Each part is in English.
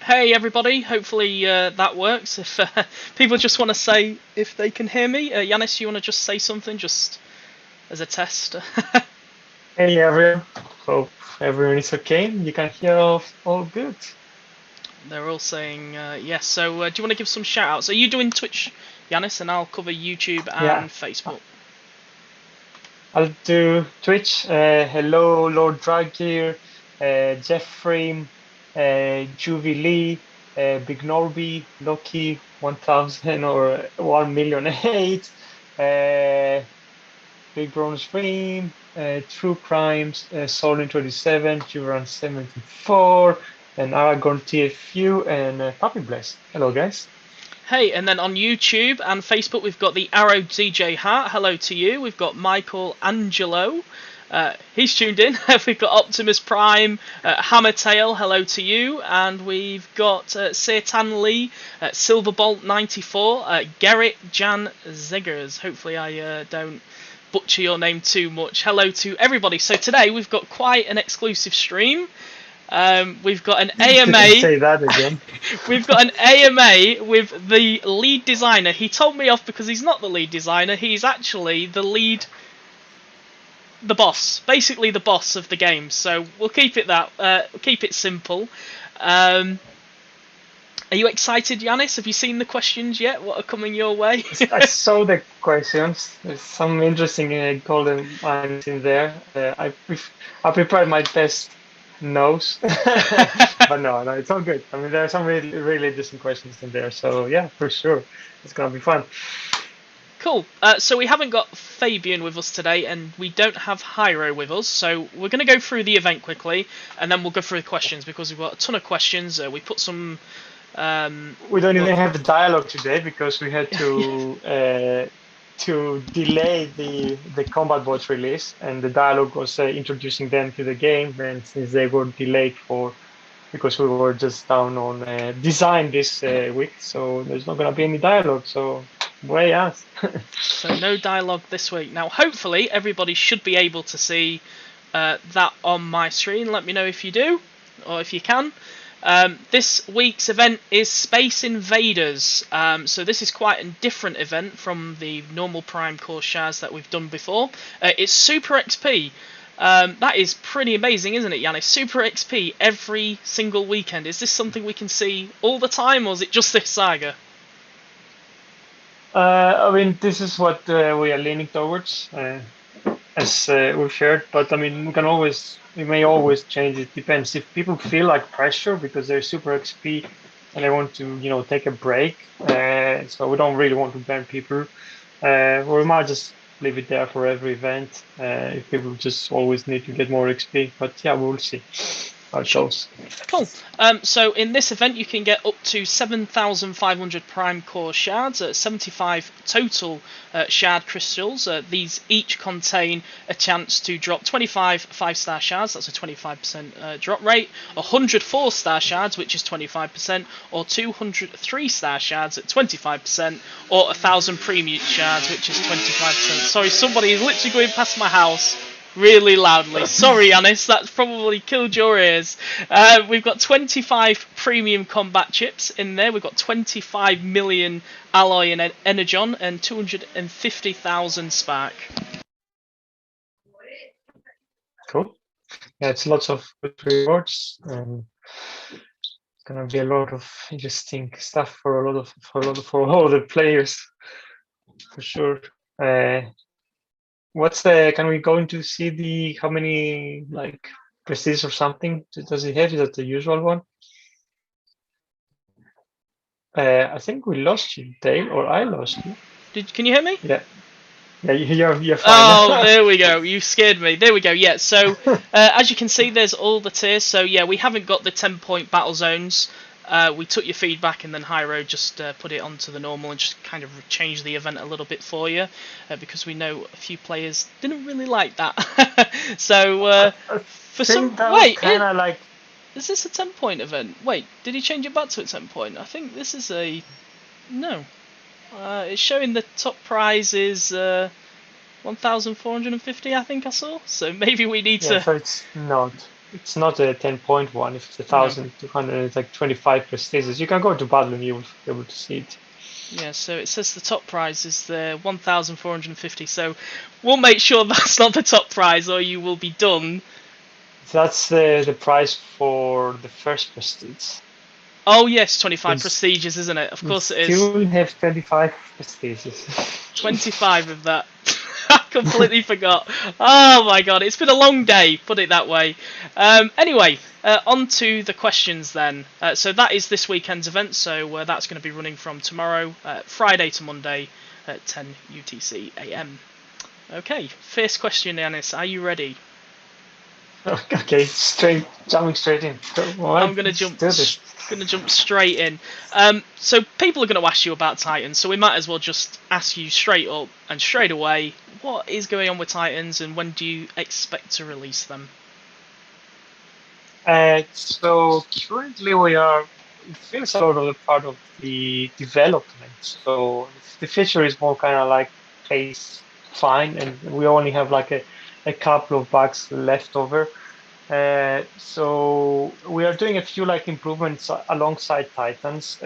Hey everybody, hopefully that works. If people just want to say if they can hear me, Yanis, you want to just say something just as a test? Hey everyone, hope everyone is okay. You can hear all good. They're all saying yes. So do you want to give some shout outs? Are you doing Twitch, Yanis, and I'll cover YouTube Yeah, and Facebook? I'll do Twitch. Hello, Lord Draggear, Jeffrey, Jubilee, Big Norby, Loki 1000 or 1,000,008, uh, Big Brown Stream, True Crimes, Solin 27, Juran 74, and Aragorn TFU, and Puppy Bless. Hello, guys. Hey, and then on YouTube and Facebook, we've got the Arrow DJ Hart. Hello to you. We've got Michael Angelo. He's tuned in. We've got Optimus Prime, Hammertail. Hello to you. And we've got Seitan Lee, Silverbolt94, Gerrit Jan Ziggers. Hopefully, I don't butcher your name too much. Hello to everybody. So today we've got quite an exclusive stream. We've got an AMA. Say that again. We've got an AMA with the lead designer. He told me off because he's not the lead designer. He's actually the boss, basically the boss of the game. So we'll keep it keep it simple. Are you excited, Yanis? Have you seen the questions yet? What are coming your way? I saw the questions. There's some interesting golden lines in there. I prepared my best nose, but no, it's all good. I mean, there are some really decent questions in there. So yeah, for sure, it's gonna be fun. Cool. So we haven't got Fabian with us today, and we don't have Hyro with us. So we're going to go through the event quickly, and then we'll go through the questions because we've got a ton of questions. We put some. We don't even have the dialogue today because we had to delay the combat bots release, and the dialogue was introducing them to the game. And since they were delayed because we were just down on design this week, so there's not gonna be any dialogue. So way us. So no dialogue this week. Now, hopefully, everybody should be able to see that on my screen. Let me know if you do, or if you can. This week's event is Space Invaders. So this is quite a different event from the normal Prime Core Shaz that we've done before. It's Super XP. That is pretty amazing, isn't it, Yanis? Super XP every single weekend. Is this something we can see all the time, or is it just this saga? I mean, this is what we are leaning towards, as we've shared. But I mean, we may always change. It depends if people feel like pressure because they're super XP and they want to, take a break. So we don't really want to ban people. Or we might just leave it there for every event if people just always need to get more XP. But yeah, we'll see how it goes. Cool. So in this event, you can get up to 7,500 Prime Core Shards, 75 total Shard Crystals. These each contain a chance to drop 25 5-star Shards, that's a 25% drop rate, 100 4-star Shards, which is 25%, or 200 3-star Shards at 25%, or 1,000 Premium Shards, which is 25%. Sorry, somebody is literally going past my house really loudly. Sorry, Yanis, that's probably killed your ears. We've got 25 premium combat chips in there. We've got 25 million alloy and energon and 250,000 spark. Cool. Yeah, it's lots of good rewards, and it's gonna be a lot of interesting stuff for all the players, for sure. Can we go into see how many like prestige or something does it have? Is that the usual one? I think we lost you, Dale, or I lost you. Can you hear me? Yeah. Yeah, you're fine. Oh, there we go. You scared me. There we go. Yeah, so as you can see, there's all the tiers. So yeah, we haven't got the 10-point battle zones. We took your feedback, and then Hyro just put it onto the normal and just kind of changed the event a little bit for you because we know a few players didn't really like that. So for some wait, is this a 10-point event? Wait, did he change it back to a 10-point? I think this is a no. It's showing the top prize is 1,450. I think I saw. So maybe we need to. So it's not. it's not a 10-point one. If it's 1,200, it's like 25 prestiges. You can go to battle and you will be able to see it. Yeah, so it says the top prize is the 1,450. So we'll make sure that's not the top prize, or you will be done. That's the prize for the first prestige. Oh yes, 25 prestiges, isn't it? Of course it is. Still have 25 prestiges. 25 of that. I completely forgot. Oh my god, it's been a long day, put it that way. Anyway, on to the questions then. So that is this weekend's event, so that's going to be running from tomorrow, Friday to Monday at 10 UTC AM. Okay, first question, Yanis, are you ready? Okay, jumping straight in. I'm gonna jump straight in. So people are going to ask you about Titans, so we might as well just ask you straight up and straight away, what is going on with Titans, and when do you expect to release them? So currently we are still sort of a part of the development. So the feature is more kind of like phase fine, and we only have like a couple of bugs left over. So we are doing a few like improvements alongside Titans.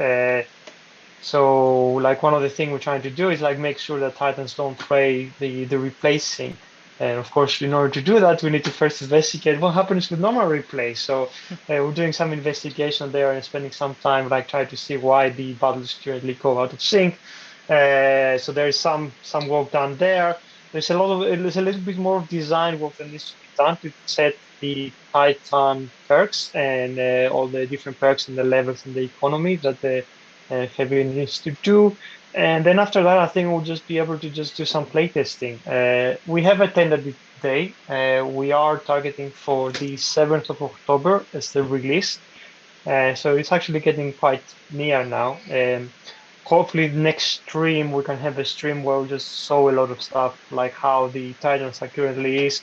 So like one of the things we're trying to do is like make sure that Titans don't play the replacing. And of course, in order to do that, we need to first investigate what happens with normal replay. So we're doing some investigation there and spending some time like trying to see why the battles currently go out of sync. So there is some work done there. There's a little bit more design work that needs to be done to set the Titan perks and all the different perks and the levels and the economy that the Fabian needs to do. And then after that, I think we'll just be able to just do some playtesting. We have attended the day. We are targeting for the 7th of October as the release. So it's actually getting quite near now. Hopefully the next stream we can have a stream where we just show a lot of stuff like how the Titans are currently is.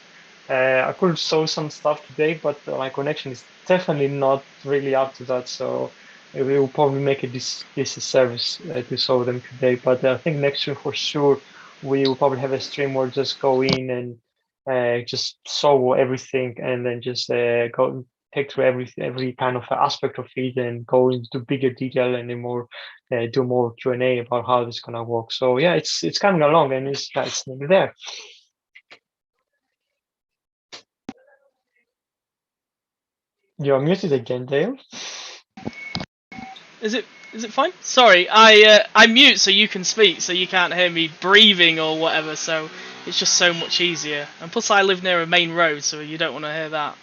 I could show some stuff today, but my connection is definitely not really up to that. So we will probably make a disservice to show them today. But I think next year for sure we will probably have a stream where just go in and just show everything and then just go take through every kind of aspect of it and go into bigger detail and then more do more Q&A about how this is gonna work. So yeah, it's coming along and it's nearly there. You're muted again, Dale. Is it fine? Sorry, I mute so you can speak, so you can't hear me breathing or whatever. So it's just so much easier. And plus, I live near a main road, so you don't want to hear that.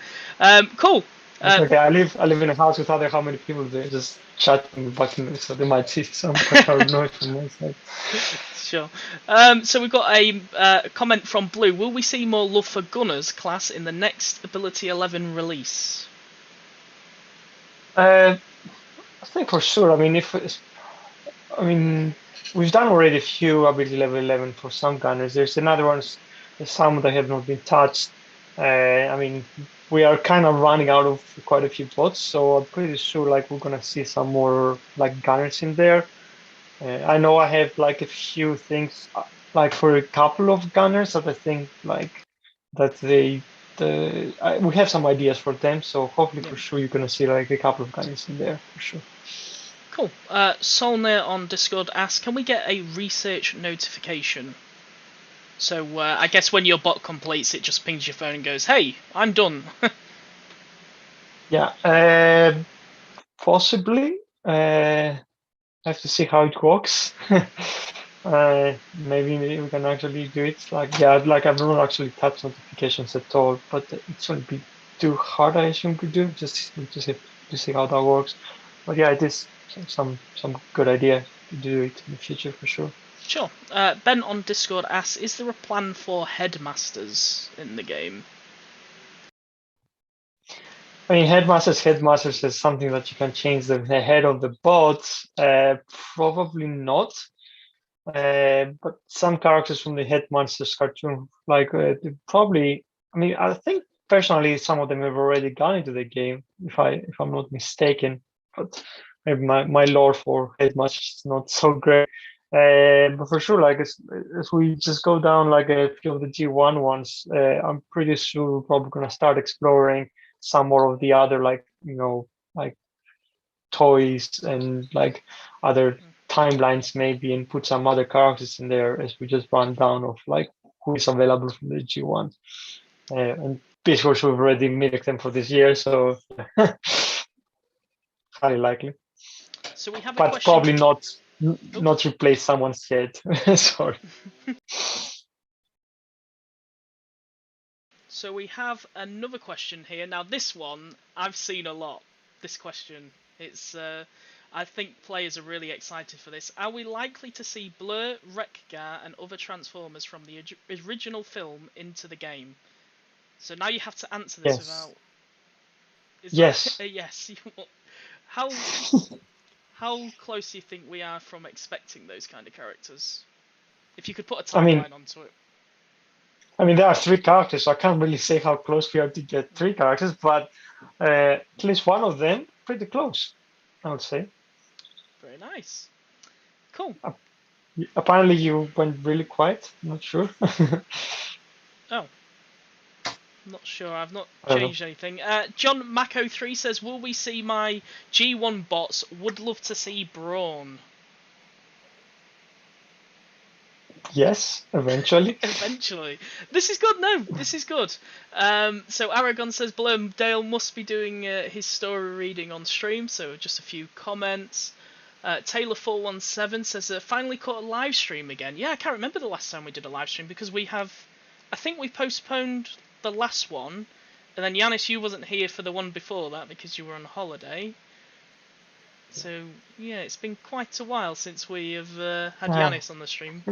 Cool. Okay, I live in a house with how many people they're just chatting back in, so they might see some background noise from my side. Sure. So we've got a comment from Blue. Will we see more love for Gunners class in the next Ability 11 release? I think for sure. I mean, we've done already a few ability level 11 for some gunners. There's another ones, some that have not been touched. I mean, we are kind of running out of quite a few bots, so I'm pretty sure like we're gonna see some more like gunners in there. I know I have like a few things like for a couple of gunners that I think like that we have some ideas for them. So hopefully for sure you're gonna see like a couple of gunners in there for sure. Cool. Solnir on Discord asks, can we get a research notification? So I guess when your bot completes, it just pings your phone and goes, "Hey, I'm done." Yeah, possibly. I have to see how it works. Maybe we can actually do it. Like like I've not actually touched notifications at all, but it shouldn't be too hard. I assume to do just to see how that works. But yeah, it is some good idea to do it in the future for sure. Sure. Ben on Discord asks, is there a plan for headmasters in the game? I mean, headmasters is something that you can change the head of the bot. Probably not. But some characters from the Headmasters cartoon, like probably, I mean, I think personally some of them have already gone into the game, if I'm not mistaken. But maybe my lore for Headmasters is not so great. But for sure, like as we just go down like a few of the G1 ones, I'm pretty sure we're probably gonna start exploring some more of the other, like, like toys and like other timelines maybe, and put some other characters in there as we just run down of like who is available from the G1. And Beast Wars, we've already milked them for this year, so highly likely. So we have a But question. probably not replace someone's head. Sorry. So we have another question here. Now this one I've seen a lot. This question, it's I think players are really excited for this. Are we likely to see Blur, Wreck-Gar, and other Transformers from the original film into the game? So now you have to answer this without. Yes. That a yes? How close do you think we are from expecting those kind of characters? If you could put a timeline onto it. I mean, there are 3 characters, so I can't really say how close we are to get 3 characters, but at least one of them pretty close, I would say. Very nice. Cool. Apparently you went really quiet. I'm not sure. Oh. Not sure. I've not changed anything. John Mako3 says, will we see my G1 bots? Would love to see Brawn. Yes, eventually. Eventually. This is good. No, this is good. So Aragon says, Dale must be doing his story reading on stream. So just a few comments. Taylor417 says, finally caught a live stream again. Yeah, I can't remember the last time we did a live stream because I think we postponed the last one, and then Yanis, you wasn't here for the one before that because you were on holiday. So yeah, it's been quite a while since we have had Yanis on the stream.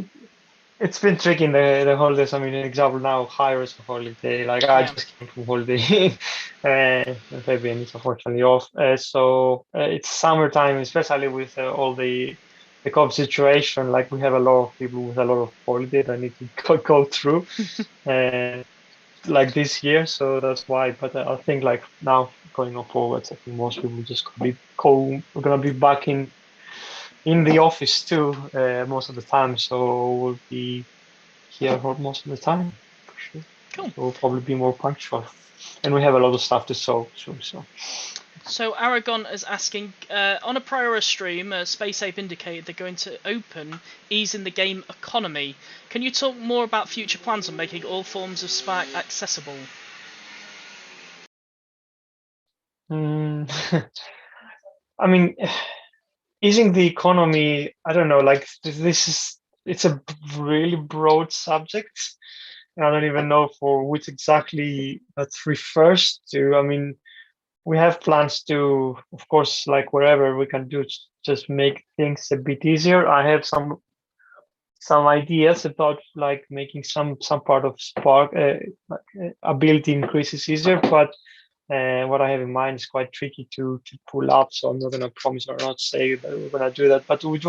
It's been tricky in the holidays. I mean, an example now, Hyra's a holiday. Like I just came from holiday, Fabian is unfortunately off. So it's summertime, especially with all the COVID situation. Like we have a lot of people with a lot of holiday that need to go through. Like this year, so that's why. But I think like now going on forwards, I think most people just we're gonna be back in the office too most of the time, so we'll be here for most of the time for sure. Cool. So we'll probably be more punctual, and we have a lot of stuff to solve too. So Aragon is asking, on a prior stream, Space Ape indicated they're going to open easing the game economy. Can you talk more about future plans on making all forms of Spark accessible? I mean, easing the economy, I don't know, like it's a really broad subject. I don't even know for which exactly that refers to. I mean, we have plans to, of course, like wherever we can do, just make things a bit easier. I have some ideas about like making some part of Spark ability increases easier, but what I have in mind is quite tricky to pull up. So I'm not going to promise or not say that we're going to do that, but we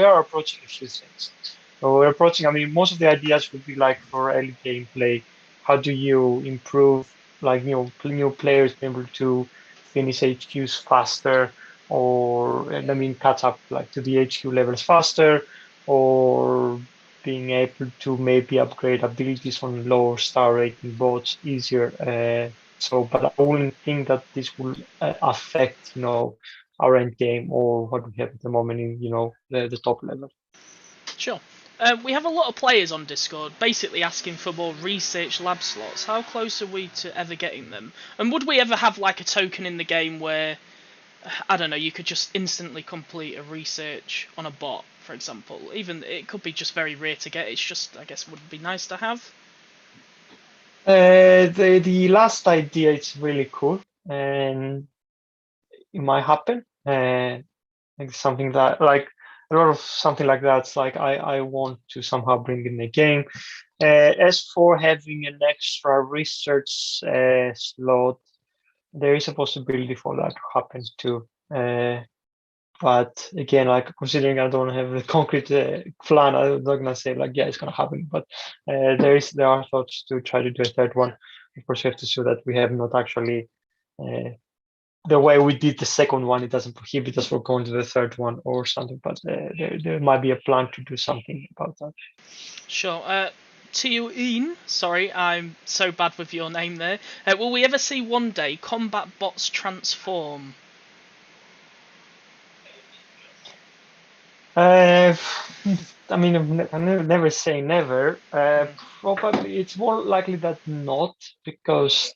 are approaching a few things. So we're approaching. I mean, most of the ideas would be like for early gameplay. How do you improve like new players being able to finish HQs faster, or I mean catch up like to the HQ levels faster, or being able to maybe upgrade abilities on lower star rating bots easier. But I wouldn't think that this will affect, our end game or what we have at the moment in, the top level. Sure. We have a lot of players on Discord basically asking for more research lab slots. How close are we to ever getting them? And would we ever have like a token in the game where, I don't know, you could just instantly complete a research on a bot, for example? Even it could be just very rare to get. It's just, I guess, would be nice to have. The last idea is really cool, and it might happen. Like something that like a lot of something like that's like I want to somehow bring in the game. As for having an extra research slot, there is a possibility for that to happen too. But again, like considering I don't have a concrete plan, I'm not gonna say like, yeah, it's gonna happen. But there are thoughts to try to do a third one. Of course, we have to show that we have not actually the way we did the second one. It doesn't prohibit us from going to the third one or something. But there might be a plan to do something about that. Sure. Tioin, sorry, I'm so bad with your name there. Will we ever see one day combat bots transform? I mean, I never say never. Probably it's more likely that not, because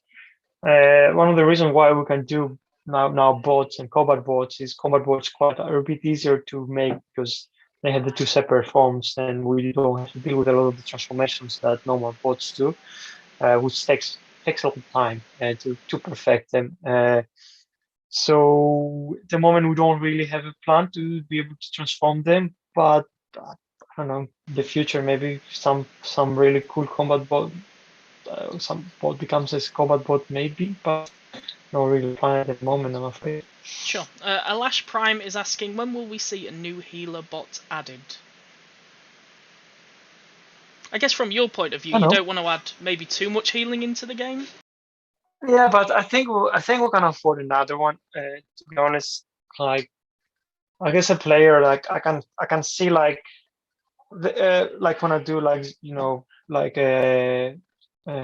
one of the reasons why we can do now bots and combat bots is combat bots quite are a bit easier to make because they have the two separate forms and we don't have to deal with a lot of the transformations that normal bots do, which takes a lot of time to perfect them. So at the moment we don't really have a plan to be able to transform them, but I don't know, in the future maybe some really cool combat bot, some bot becomes a combat bot maybe, but no real plan at the moment, I'm afraid. Sure. Alash Prime is asking, when will we see a new healer bot added? I guess from your point of view, I you know. don't want to add maybe too much healing into the game. Yeah, but I think we can afford another one. To be honest, like I guess a player like I can see like like when I do like like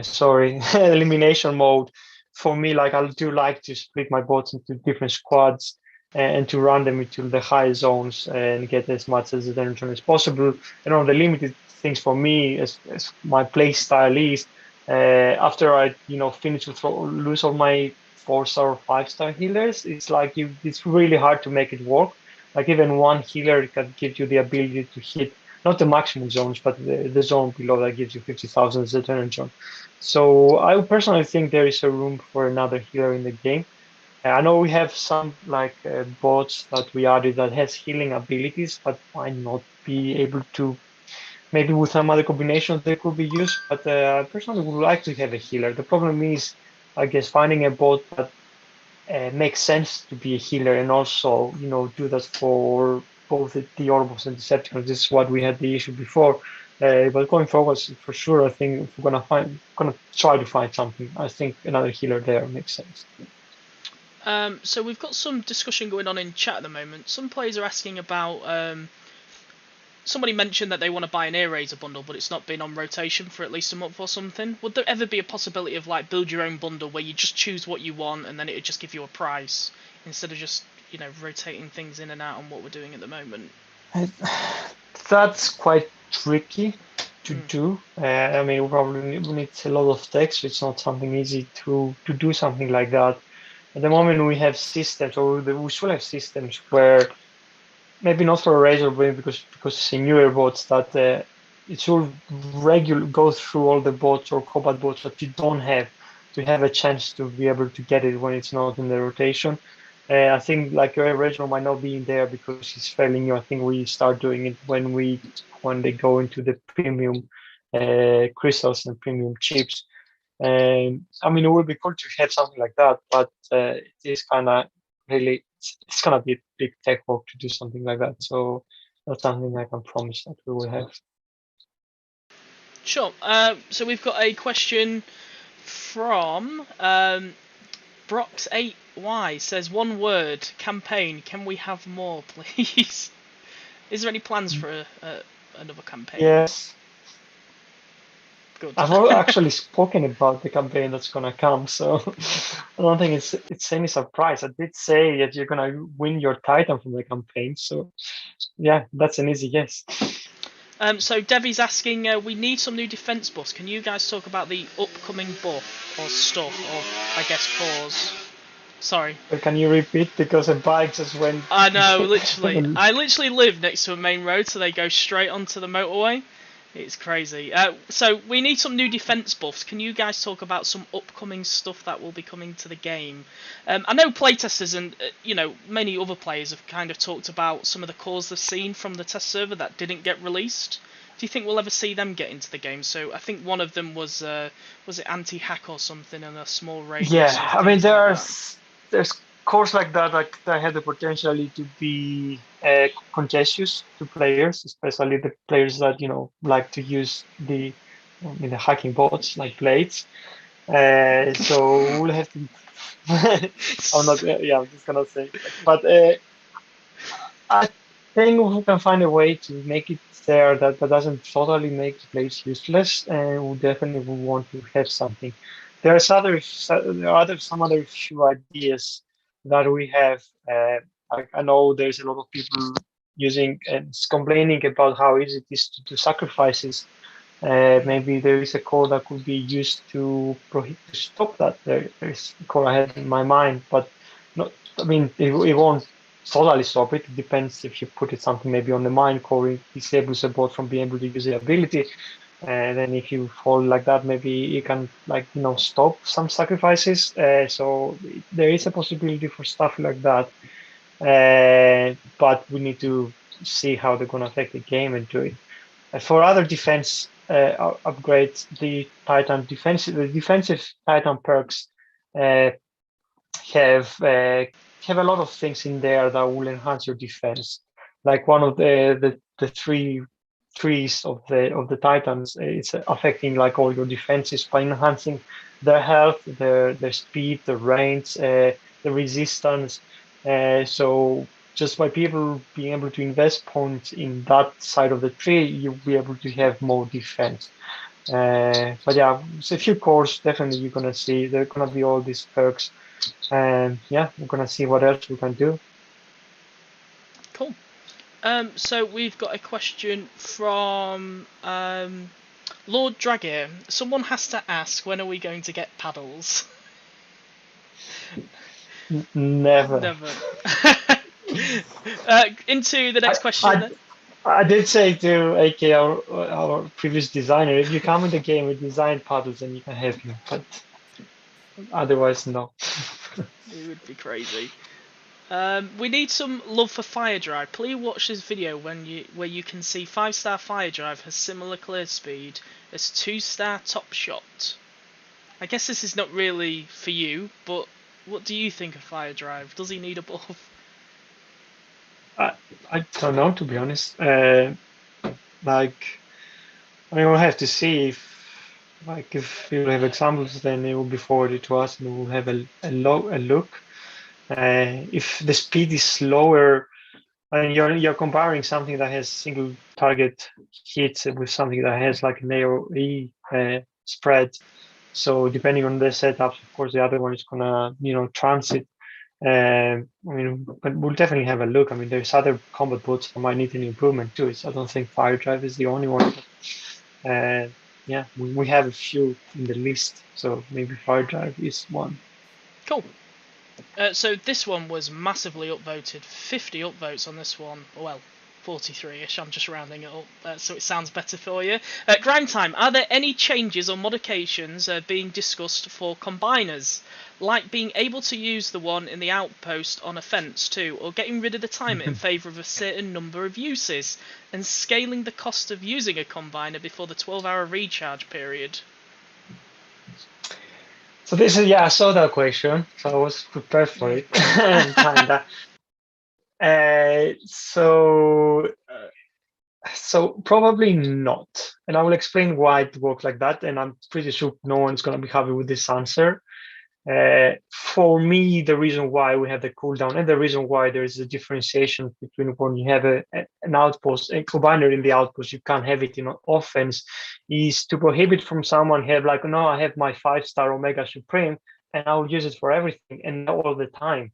sorry elimination mode. For me, like I do like to split my bots into different squads and to run them into the high zones and get as much as attention as possible. And one of the limited things for me as my play style is after I finish with lose all my 4-star or 5-star healers, it's like it's really hard to make it work. Like even one healer can give you the ability to hit not the maximum zones, but the zone below that gives you 50,000 as a turn zone. So I personally think there is a room for another healer in the game. I know we have some like bots that we added that has healing abilities, but why not be able to maybe with some other combinations they could be used? But I personally would like to have a healer. The problem is, I guess, finding a bot that makes sense to be a healer and also do that for both the Orbos and Decepticons. This is what we had the issue before. But going forward, for sure, I think if we're gonna try to find something, I think another healer there makes sense. So we've got some discussion going on in chat at the moment. Some players are asking about. Somebody mentioned that they want to buy an Ear Razor bundle, but it's not been on rotation for at least a month or something. Would there ever be a possibility of like build your own bundle where you just choose what you want and then it would just give you a price instead of just rotating things in and out on what we're doing at the moment? That's quite tricky to Mm. do. I mean, we need a lot of text. It's not something easy to do something like that. At the moment, we have systems, or we should have systems where maybe not for a razor blade because it's a newer bots that it should regular go through all the bots or combat bots that you don't have to have a chance to be able to get it when it's not in the rotation. I think like your original might not be in there because it's fairly new. I think we start doing it when they go into the premium crystals and premium chips. And I mean, it would be cool to have something like that, but it is kind of really, it's gonna be a big tech work to do something like that. So that's something I can promise that we will have. Sure. So we've got a question from Brox8Y says, one word, campaign. Can we have more, please? Is there any plans for another campaign? Yes, Good. I've actually spoken about the campaign that's gonna come, so I don't think it's any surprise. I did say that you're gonna win your Titan from the campaign, so yeah, that's an easy yes. So Debbie's asking, we need some new defense buffs. Can you guys talk about the upcoming buff or stuff, or I guess pause? Sorry. But can you repeat because a bike just went? I know, literally. I literally live next to a main road, so they go straight onto the motorway. It's crazy. So we need some new defense buffs. Can you guys talk about some upcoming stuff that will be coming to the game? I know playtesters and many other players have kind of talked about some of the cores they've seen from the test server that didn't get released. Do you think we'll ever see them get into the game? So I think one of them was it anti-hack or something in a small radius. Yeah, I mean there's cores like that have the potential to be contagious to players, especially the players that like to use the hacking bots like blades. So we'll have to. I'm not. Yeah, I'm just gonna say, but I think we can find a way to make it there that doesn't totally make the place useless, and we definitely will want to have something. There are some other few ideas that we have. Like I know there's a lot of people using and complaining about how easy it is to do sacrifices. Maybe there is a code that could be used to stop that. There's a code I had in my mind, but not. I mean, it won't totally stop it. It depends if you put it something maybe on the mine core, it disables a bot from being able to use the ability. And then if you fall like that, maybe you can stop some sacrifices. So there is a possibility for stuff like that. But we need to see how they're going to affect the game and do it. For other defense upgrades, the defensive Titan perks uh, have uh, have a lot of things in there that will enhance your defense. Like one of the three trees of the Titans, it's affecting like all your defenses by enhancing their health, their speed, the range, the resistance. So just by people being able to invest points in that side of the tree, you'll be able to have more defense. But yeah, it's a few cores definitely you're gonna see. There are gonna be all these perks, and yeah, we're gonna see what else we can do. Cool. So we've got a question from Lord Dragir. Someone has to ask, when are we going to get paddles? Never. Never. Into the I, next question I then. I did say to AK, our previous designer, if you come in the game with design paddles, then you can have me. But otherwise, no. It would be crazy. We need some love for Fire Drive. Please watch this video where you can see 5-star Fire Drive has similar clear speed as 2-star Top Shot. I guess this is not really for you, but what do you think of Fire Drive? Does he need a buff? I, I don't know, to be honest. Like, I mean, we'll have to see if we will have examples, then it will be forwarded to us and we'll have a look. If the speed is slower, I mean, you're comparing something that has single target hits with something that has like an AoE spread. So depending on the setups, of course, the other one is gonna transit. I mean, but we'll definitely have a look. I mean, there's other combat bots that might need an improvement too. So I don't think Fire Drive is the only one. Uh, yeah, we have a few in the list, so maybe Fire Drive is one. Cool. So this one was massively upvoted. 50 upvotes on this one. Well, 43-ish. I'm just rounding it up so it sounds better for you. Grime time. Are there any changes or modifications being discussed for combiners? Like being able to use the one in the outpost on a fence too, or getting rid of the timer in favour of a certain number of uses, and scaling the cost of using a combiner before the 12-hour recharge period? So this is, yeah, I saw that question, so I was prepared for it, kinda. Uh, so so probably not, and I will explain why it works like that. And I'm pretty sure no one's gonna be happy with this answer. For me, the reason why we have the cooldown and the reason why there is a differentiation between when you have an outpost, a combiner in the outpost, you can't have it in offense, is to prohibit from someone have like, no, I have my 5-star Omega Supreme and I will use it for everything and all the time.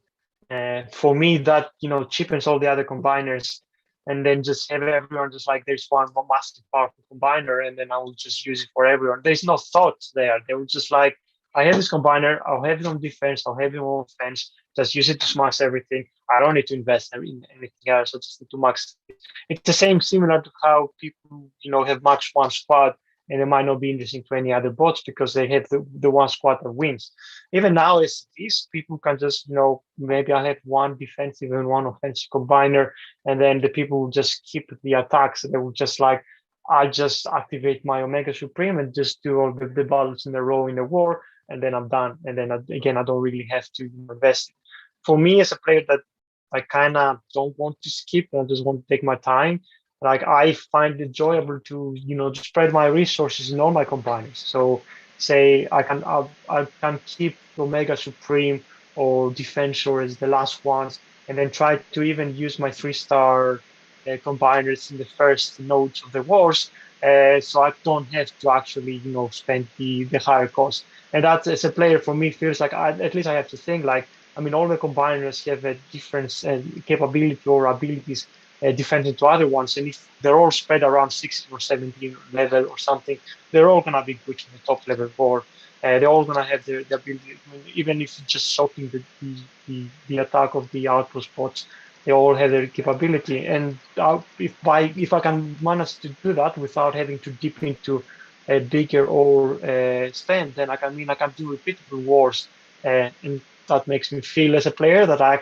For me, that cheapens all the other combiners, and then just have everyone just like there's one massive powerful combiner, and then I will just use it for everyone. There's no thoughts there. They will just like, I have this combiner, I'll have it on defense, I'll have it on offense, just use it to smash everything. I don't need to invest in anything else. I just need to max it. It's the same, similar to how people, have max one squad and it might not be interesting to any other bots because they have the one squad that wins. Even now, as it is, people can just, maybe I have one defensive and one offensive combiner, and then the people will just keep the attacks. They will just like, I just activate my Omega Supreme and just do all the battles in a row in the war, and then I'm done. And then again, I don't really have to invest. For me, as a player that I kind of don't want to skip, I just want to take my time. Like I find it enjoyable to spread my resources in all my combiners. So say I can keep Omega Supreme or Defensor as the last ones, and then try to even use my 3-star combiners in the first nodes of the wars, so I don't have to actually spend the higher cost. And that, as a player, for me feels like at least I have to think like, I mean, all the combiners have a different capability or abilities different to other ones, and if they're all spread around 16 or 17 level or something, they're all gonna be good in the top level board. They're all gonna have the ability, I mean, even if it's just shocking the attack of the outpost bots, they all have their capability. And if I can manage to do that without having to dip into a bigger or stand, then I can do repeatable wars, and that makes me feel as a player that I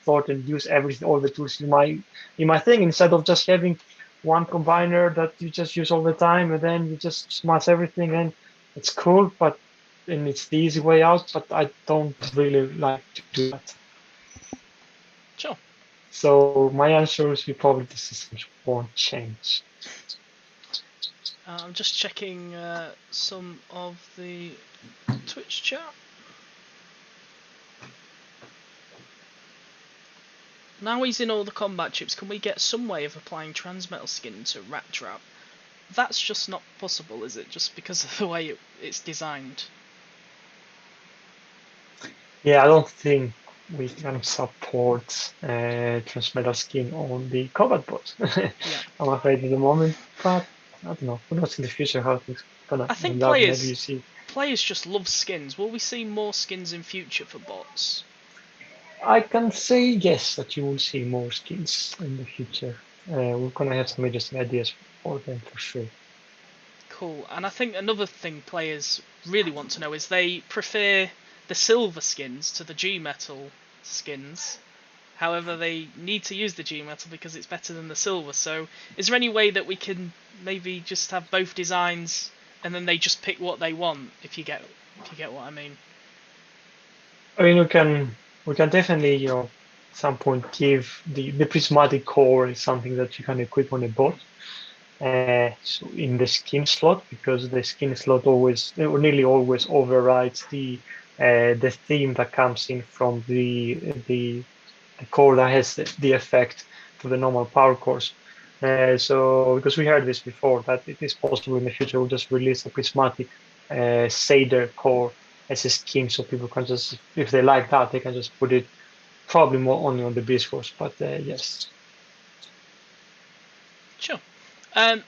thought and use everything, all the tools in my thing, instead of just having one combiner that you just use all the time and then you just smash everything, and it's cool, but and it's the easy way out, but I don't really like to do that. Sure. So my answer is probably the system won't change. I'm just checking some of the Twitch chat. Now he's in all the combat chips, can we get some way of applying transmetal skin to Rat Trap? That's just not possible, is it? Just because of the way it's designed? Yeah, I don't think we can support transmetal skin on the combat bot. Yeah. I'm afraid at the moment, but I don't know. Who knows in the future how things gonna I think end up? Maybe you see. players just love skins. Will we see more skins in future for bots? I can say yes that you will see more skins in the future. We're gonna have some interesting ideas for them for sure. Cool. And I think another thing players really want to know is they prefer the silver skins to the G metal skins. However, they need to use the G metal because it's better than the silver. So, is there any way that we can maybe just have both designs and then they just pick what they want? If you get what I mean. I mean, we can definitely at some point give the prismatic core is something that you can equip on a bot. So in the skin slot, because the skin slot always or nearly always overrides the theme that comes in from the core that has the effect to the normal power cores. So because we heard this before that it is possible in the future we'll just release a prismatic Seder core as a skin, so people can just, if they like that, they can just put it probably more only on the beast course. But yes. Sure. And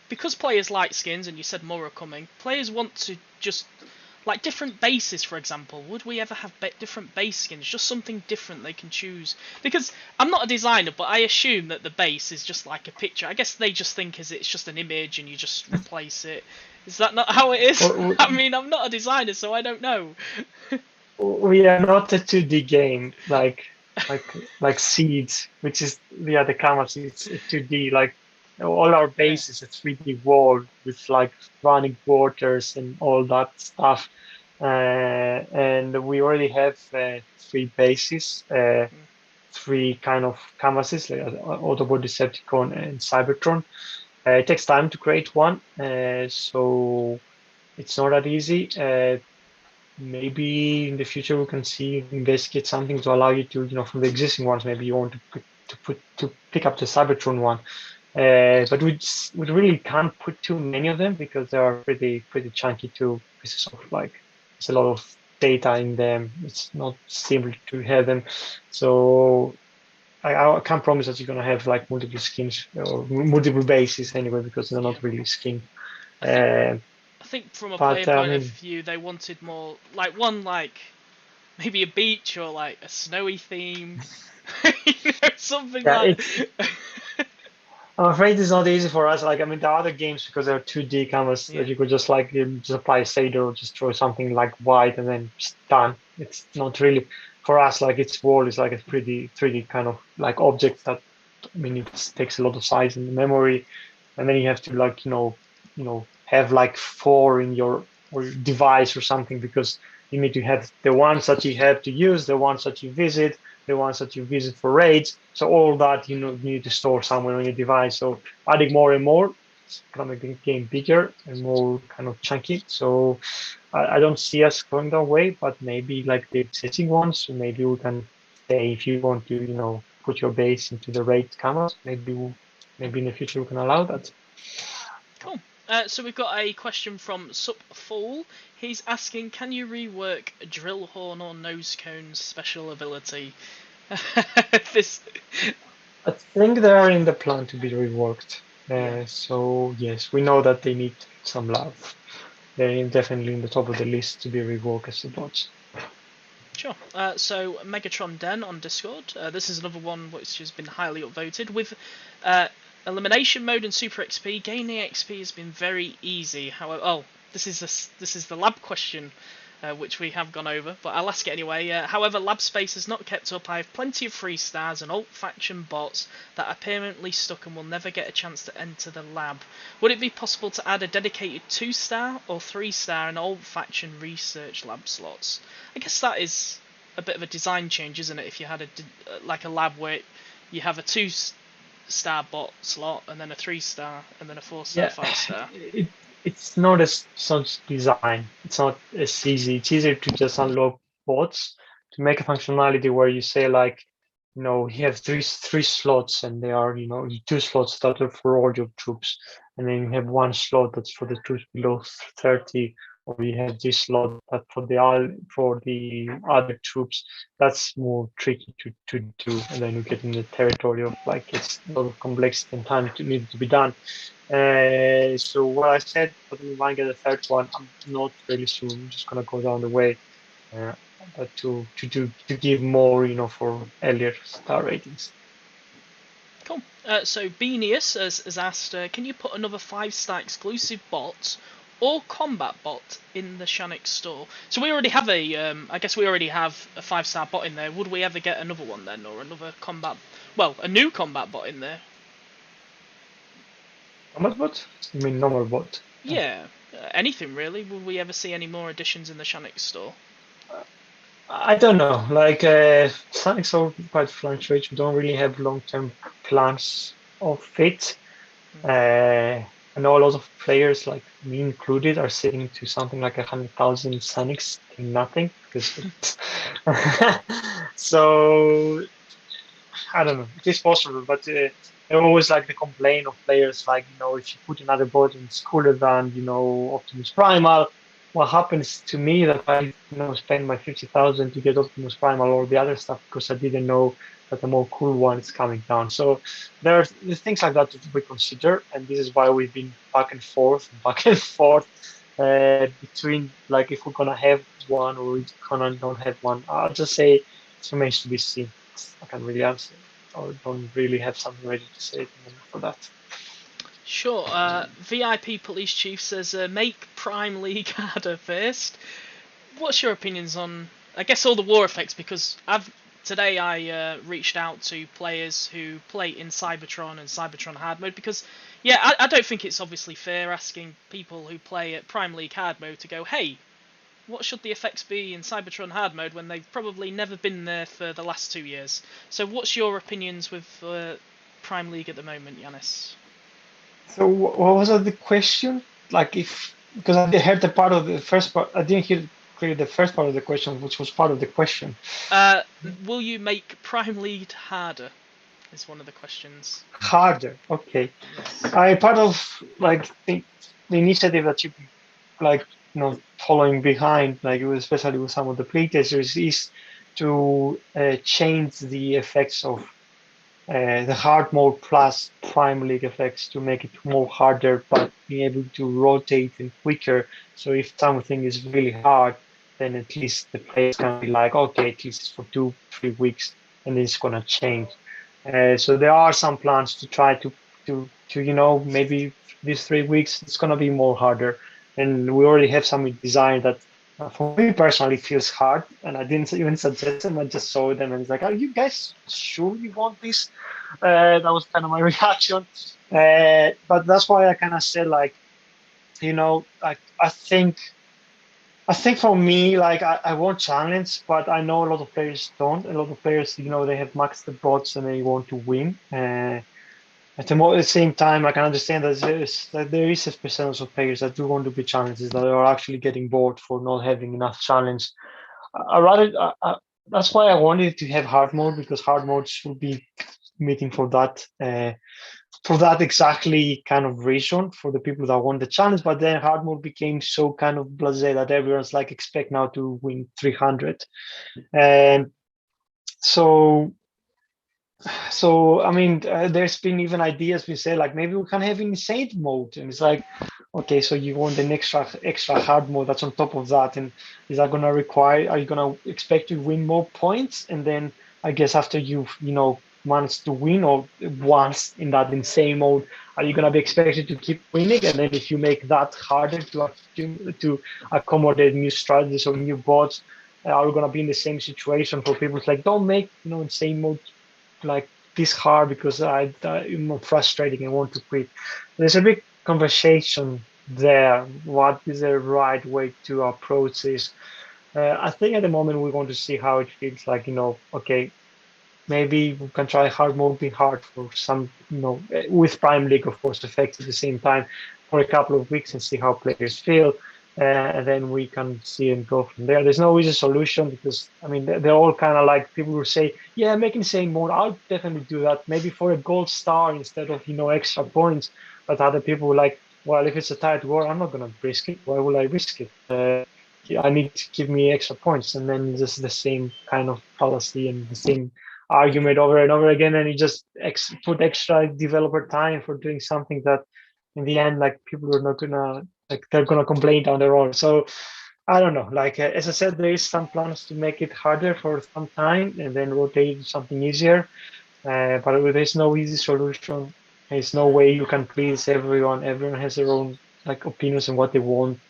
because players like skins, and you said more are coming, players want to just like different bases, for example. Would we ever have different base skins? Just something different they can choose. Because I'm not a designer, but I assume that the base is just like a picture. I guess they just think it's just an image and you just replace it. Is that not how it is? I mean, I'm not a designer, so I don't know. We are not a 2D game like Seeds, which is the other canvas. It's a 2D. Like all our base is a 3D wall with like running waters and all that stuff. And we already have three bases, three kind of canvases, like Autobot, Decepticon, and Cybertron. It takes time to create one, so it's not that easy. Maybe in the future we can see investigate something to allow you to from the existing ones. Maybe you want to pick up the Cybertron one, but we really can't put too many of them because they are pretty chunky too. Pieces of like there's a lot of data in them. It's not simple to have them, so I can't promise that you're gonna have like multiple skins or multiple bases anyway because they're not really skin. I think from a player point of view, they wanted more like maybe a beach or like a snowy theme, something like. I'm afraid it's not easy for us. Like, I mean, there are other games because they're 2D canvas that you could just like just apply a shader or just throw something like white and then just done. It's not really for us. Like, its wall is like a pretty 3D kind of like object that I mean it takes a lot of size and memory, and then you have to like have like four in your device or something because you need to have the ones that you have to use, the ones that you visit, the ones that you visit for raids. So all that you need to store somewhere on your device. So adding more and more, it's gonna make the game bigger and more kind of chunky. So I don't see us going that way, but maybe like the existing ones, maybe we can say if you want to, put your base into the raid canvas. Maybe in the future we can allow that. Cool. So we've got a question from Supfall. He's asking, can you rework drill horn or nose cone's special ability? This. I think they are in the plan to be reworked. So yes, we know that they need some love. They're definitely in the top of the list to be reworked as the bots. Sure. So Megatron Den on Discord. This is another one which has been highly upvoted. With elimination mode and Super XP, gaining XP has been very easy. However, this is the lab question, which we have gone over, but I'll ask it anyway. However, lab space has not kept up. I have plenty of 3-stars and alt faction bots that are permanently stuck and will never get a chance to enter the lab. Would it be possible to add a dedicated 2-star or 3-star and alt faction research lab slots? I guess that is a bit of a design change, isn't it? If you had a lab where you have a 2-star bot slot and then a 3-star and then a 4-star, 5-star. It's not as such design. It's not as easy. It's easier to just unlock bots to make a functionality where you say like, you have three slots and they are, 2 slots that are for all your troops, and then you have 1 slot that's for the troops below 30, or you have this slot that for the other troops. That's more tricky to do, and then you get in the territory of like it's a lot of complexity and time needed to be done. So what I said, but we might get a third one. I'm not really sure. I'm just gonna go down the way, but to give more, for earlier star ratings. Cool. So Beanius has asked, can you put another 5-star exclusive bot or combat bot in the Shanix store? So we already have I guess we already have a 5-star bot in there. Would we ever get another one then, or another a new combat bot in there? Combat bot? You mean normal bot? Yeah, anything really. Will we ever see any more additions in the Shanix store? I don't know. Like Sonics are quite fluctuate. We don't really have long-term plans of it. I know a lot of players, like me included, are saving to something like 100,000 Sonics in nothing because. So I don't know. It is possible, but I always like the complaint of players, like, if you put another bot and it's cooler than, Optimus Primal, what happens to me that I, spend my 50,000 to get Optimus Primal or the other stuff because I didn't know that the more cool one is coming down. So there's things like that to be considered, and this is why we've been back and forth between like if we're gonna have one or we're gonna not have one. I'll just say it remains to be seen. I can't really answer, or don't really have something ready to say for that. Sure. VIP Police Chief says, make Prime League harder first. What's your opinions on, I guess, all the war effects? Because today I reached out to players who play in Cybertron and Cybertron Hard Mode because, I don't think it's obviously fair asking people who play at Prime League Hard Mode to go, hey, what should the effects be in Cybertron Hard Mode when they've probably never been there for the last 2 years? So what's your opinions with Prime League at the moment, Yanis? So what was the question? Like because I heard the part of the first part, I didn't hear clearly the first part of the question, which was part of the question. Will you make Prime League harder? Is one of the questions. Harder, okay. Yes. I part of like the initiative that you like, following behind, like especially with some of the playtesters, is to change the effects of the hard mode plus Prime League effects to make it more harder, but being able to rotate and quicker. So if something is really hard, then at least the players can be like, okay, at least it's for 2-3 weeks, and it's gonna change. So there are some plans to try to maybe these 3 weeks it's gonna be more harder, and we already have some design that for me personally feels hard, and I didn't even suggest them. I just saw them and it's like, are you guys sure you want this? That was kind of my reaction. But that's why I kind of said like, I think for me, like I want challenge, but I know a lot of players don't. A lot of players, they have maxed the bots and they want to win. At the same time, I can understand that there is a percentage of players that do want to be challenges that are actually getting bored for not having enough challenge. that's why I wanted to have hard mode, because hard mode should be meeting for that exactly kind of reason, for the people that want the challenge. But then hard mode became so kind of blasé that everyone's like expect now to win 300. And so I mean, there's been even ideas we say like maybe we can have insane mode, and it's like, okay, so you want an extra hard mode that's on top of that, and is that gonna require? Are you gonna expect to win more points, and then I guess after you've managed to win or once in that insane mode, are you gonna be expected to keep winning? And then if you make that harder to accommodate new strategies or new bots, are we gonna be in the same situation for people? It's like don't make insane mode like this hard because I'm frustrating and want to quit. There's a big conversation there. What is the right way to approach this? I think at the moment we want to see how it feels like, okay, maybe we can try hard mode being hard for some, with Prime League, of course, effects at the same time for a couple of weeks and see how players feel. And then we can see and go from there. There's no easy solution because, I mean, they're all kind of like people who say, yeah, making same mode, I'll definitely do that. Maybe for a gold star instead of, extra points. But other people were like, well, if it's a tight war, I'm not going to risk it. Why will I risk it? I need to give me extra points. And then just the same kind of policy and the same argument over and over again, and you just put extra developer time for doing something that in the end like people are not gonna like they're gonna complain down the road. So I don't know, like as I said, there is some plans to make it harder for some time and then rotate to something easier, but there's no easy solution. There's no way you can please everyone has their own like opinions and what they want,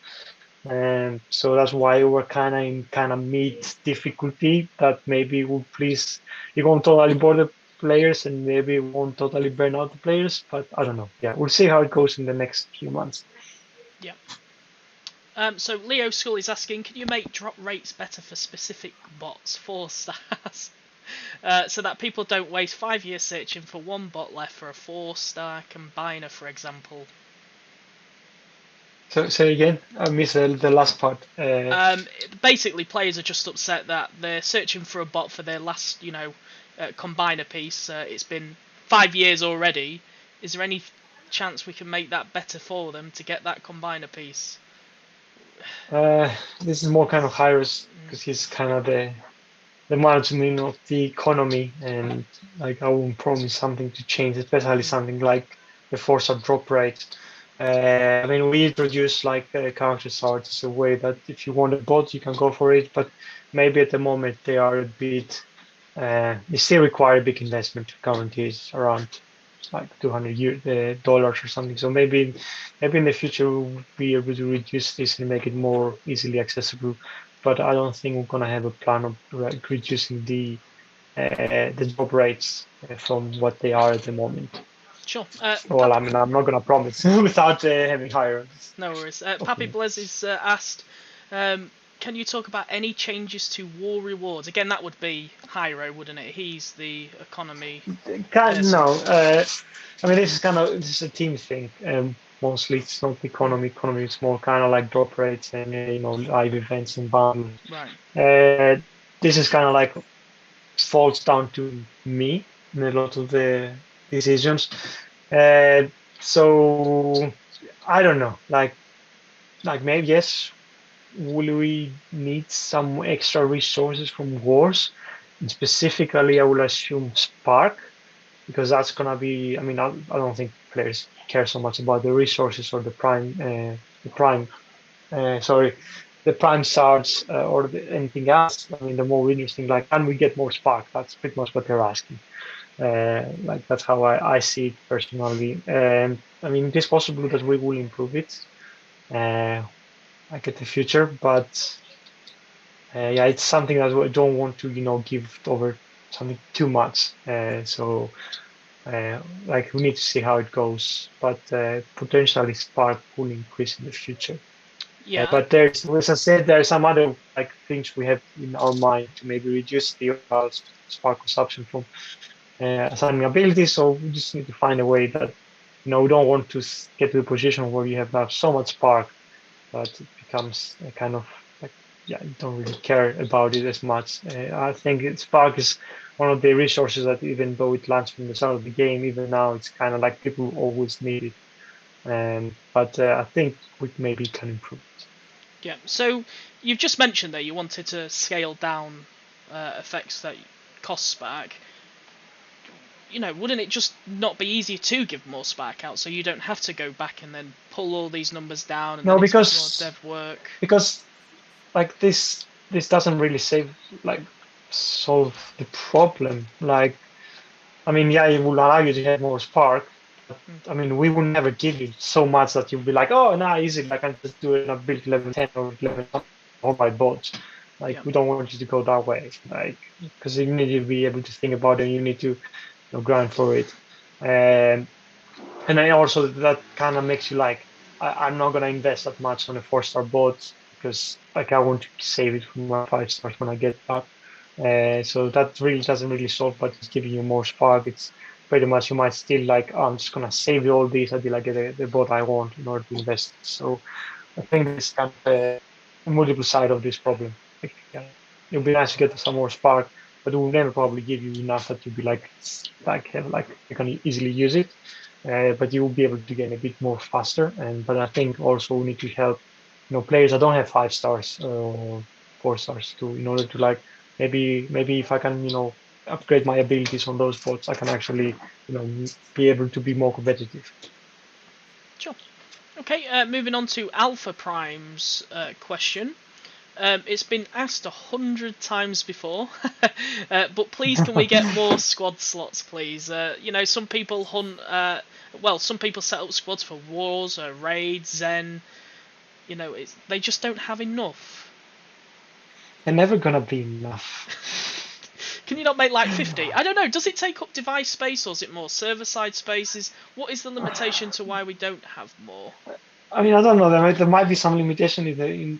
and so that's why we're kind of in kind of mid difficulty that maybe will please, it won't totally bore the players and maybe it won't totally burn out the players. But I don't know. Yeah, we'll see how it goes in the next few months. Yeah. So Leo Skull is asking, can you make drop rates better for specific bots, 4 stars? So that people don't waste 5 years searching for one bot left for a 4-star combiner, for example. So say again, I missed the last part. Basically, players are just upset that they're searching for a bot for their last, combiner piece. It's been 5 years already. Is there any chance we can make that better for them to get that combiner piece? This is more kind of Hyros because he's kind of the management of the economy, and like I won't promise something to change, especially something like the force of drop rate. I mean, we introduced like character cards as a way that if you want a bot, you can go for it, but maybe at the moment they are a bit, they still require a big investment. Currently, it's around like $200 or something. So maybe in the future we'll be able to reduce this and make it more easily accessible. But I don't think we're gonna have a plan of reducing the drop rates from what they are at the moment. Sure. Well, I mean, I'm not gonna promise without having higher. No worries. Pappy Blez is asked, can you talk about any changes to war rewards? Again, that would be Hyro, wouldn't it? He's the economy. No, I mean this is a team thing. Mostly it's not economy. Economy is more kind of like drop rates and live events and bundles. Right. This is kind of like falls down to me in a lot of the decisions. So I don't know. Like maybe yes, will we need some extra resources from wars? And specifically, I will assume Spark, because that's gonna be. I mean, I don't think players care so much about the resources or sorry, the prime shards or anything else. I mean, the more interesting, like, can we get more Spark? That's pretty much what they're asking. Like that's how I see it personally. I mean, it is possible that we will improve it. Like at the future, but yeah, it's something that I don't want to, give over something too much. Like we need to see how it goes, but potentially Spark will increase in the future. Yeah. But there's, as I said, there are some other like things we have in our mind to maybe reduce the overall Spark consumption from assigning abilities. So we just need to find a way that we don't want to get to the position where you have now so much Spark that it becomes a kind of like yeah, you don't really care about it as much. I think Spark is one of the resources that even though it launched from the start of the game, even now it's kind of like people always need it. But I think we maybe can improve it. Yeah. So you've just mentioned that you wanted to scale down effects that cost Spark. Wouldn't it just not be easier to give more Spark out so you don't have to go back and then pull all these numbers down and No, then it's more because dev work? because like this doesn't really save like solve the problem. Like I mean, yeah, it will allow you to have more Spark. Mm, I mean, we will never give you so much that you'll be like, oh, nah, easy. Like, I can just do it and I build level 10 or level all my bots. Like, yeah. we don't want you to go that way. Like, because you need to be able to think about it and you need to grind for it. Um, and then also that kind of makes you like, I'm not going to invest that much on a 4-star bot because like I want to save it for my 5 stars when I get back. So that really doesn't really solve, but it's giving you more spark. It's pretty much you might still like, oh, I'm just gonna save all these until I get the bot I want in order to invest. So I think this kind of a multiple side of this problem. Like, yeah, it would be nice to get some more spark, but it will never probably give you enough that you'll be like you can easily use it. But you will be able to get a bit more faster. And but I think also we need to help, players that don't have 5 stars or 4 stars to in order to like maybe if I can upgrade my abilities on those bots, I can actually be able to be more competitive. Sure. Okay, moving on to Alpha Prime's question. It's been asked 100 times before, but please can we get more squad slots, please? Some people hunt. Some people set up squads for wars, raids, Zen. They just don't have enough. They're never gonna be enough. Can you not make like 50? I don't know. Does it take up device space or is it more server side spaces? What is the limitation to why we don't have more? I mean, I don't know. There might be some limitation in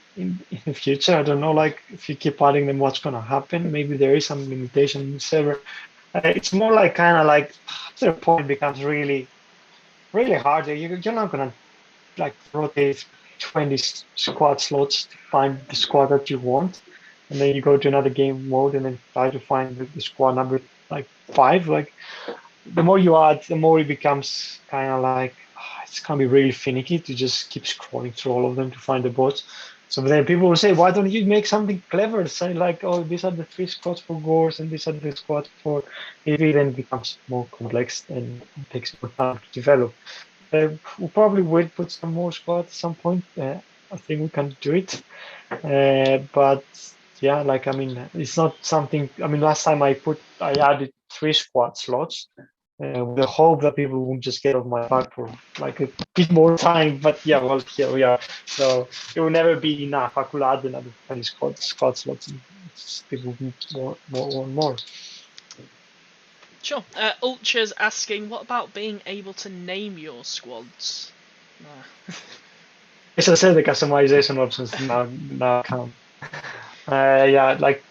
the future. I don't know. Like if you keep adding them, what's gonna happen? Maybe there is some limitation in the server. It's more like kind of like after a point it becomes really hard. You're not gonna like rotate 20 squad slots to find the squad that you want, and then you go to another game mode and then try to find the squad number like 5. Like the more you add, the more it becomes kind of like it's gonna be really finicky to just keep scrolling through all of them to find the bots. So then people will say, why don't you make something clever? Say like, oh, these are the 3 squads for Gores and these are the squads for EV. Then it becomes more complex and it takes more time to develop. We probably will put some more squads at some point. I think we can do it. But yeah, like I mean, it's not something. I mean, last time I added 3 squad slots with the hope that people won't just get off my back for like a bit more time. But yeah, well, here we are. So it will never be enough. I could add another 20 squad slots, and people need more. Sure. Ultra's asking, what about being able to name your squads? As I said, the customization options now come. Yeah, like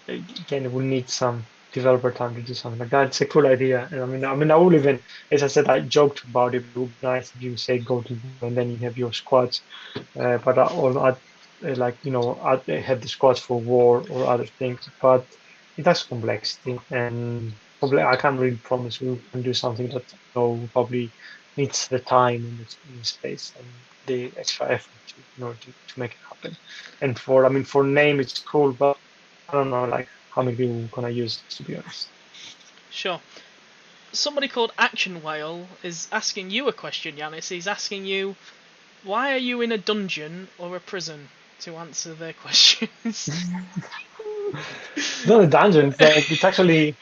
again, we need some developer time to do something like that. It's a cool idea. And I will even, as I said, I joked about it. It would be nice if you say go to war and then you have your squads. But I like I have the squads for war or other things. But it has complexity, and probably I can't really promise we can do something that probably needs the time and the space and the extra effort to make it happen. And for name, it's cool, but I don't know like how many people are gonna use this, to be honest. Sure. Somebody called Action Whale is asking you a question, Yanis. He's asking you, why are you in a dungeon or a prison? To answer their questions. It's not a dungeon. It's like it's actually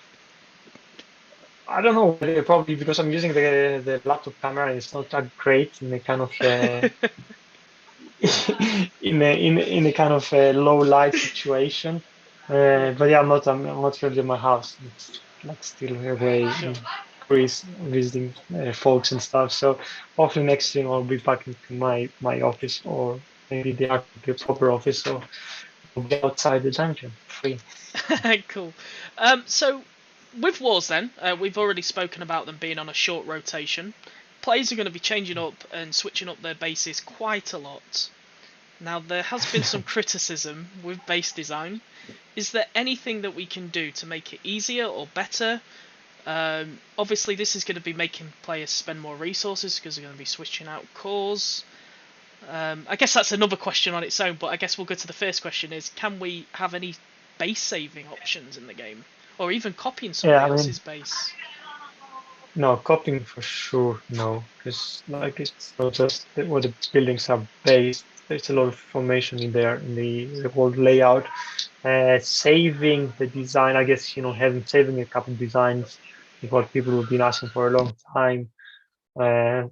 I don't know. Probably because I'm using the laptop camera. It's not that great in a kind of in a kind of low light situation. Yeah, But yeah, I'm not really in my house. It's like still away sure. in Greece visiting folks and stuff. So hopefully next year I'll be back into my office or maybe the proper office or I'll be outside the dungeon free. Cool. So with wars, then we've already spoken about them being on a short rotation. Players are going to be changing up and switching up their bases quite a lot. Now, there has been some criticism with base design. Is there anything that we can do to make it easier or better? Obviously, this is going to be making players spend more resources because they're going to be switching out cores. I guess that's another question on its own, but I guess we'll go to the first question is, can we have any base saving options in the game? Or even copying Yeah, somebody I mean, else's base? no, copying for sure, no, because like it's not just where the buildings are based. There's a lot of information in there in the whole layout. Saving the design, I guess, having saving a couple of designs is what people have been asking for a long time. Uh,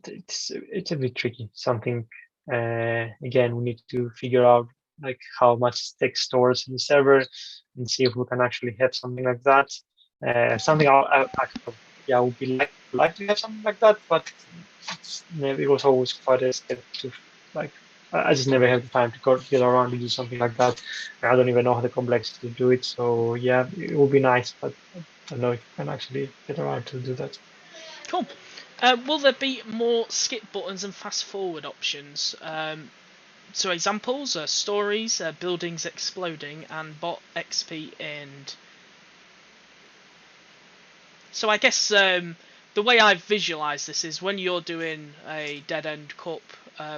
it's a bit tricky. Something again, we need to figure out like how much text stores in the server and see if we can actually have something like that. Something yeah, would be like to have something like that, but it was always quite a step to like. I just never had the time to get around to do something like that. I don't even know how the complexity to do it. So yeah, it would be nice, but I don't know if you can actually get around to do that. Cool. Will there be more skip buttons and fast forward options? So examples are stories, buildings exploding, and bot XP end. So I guess the way I visualize this is when you're doing a dead end cup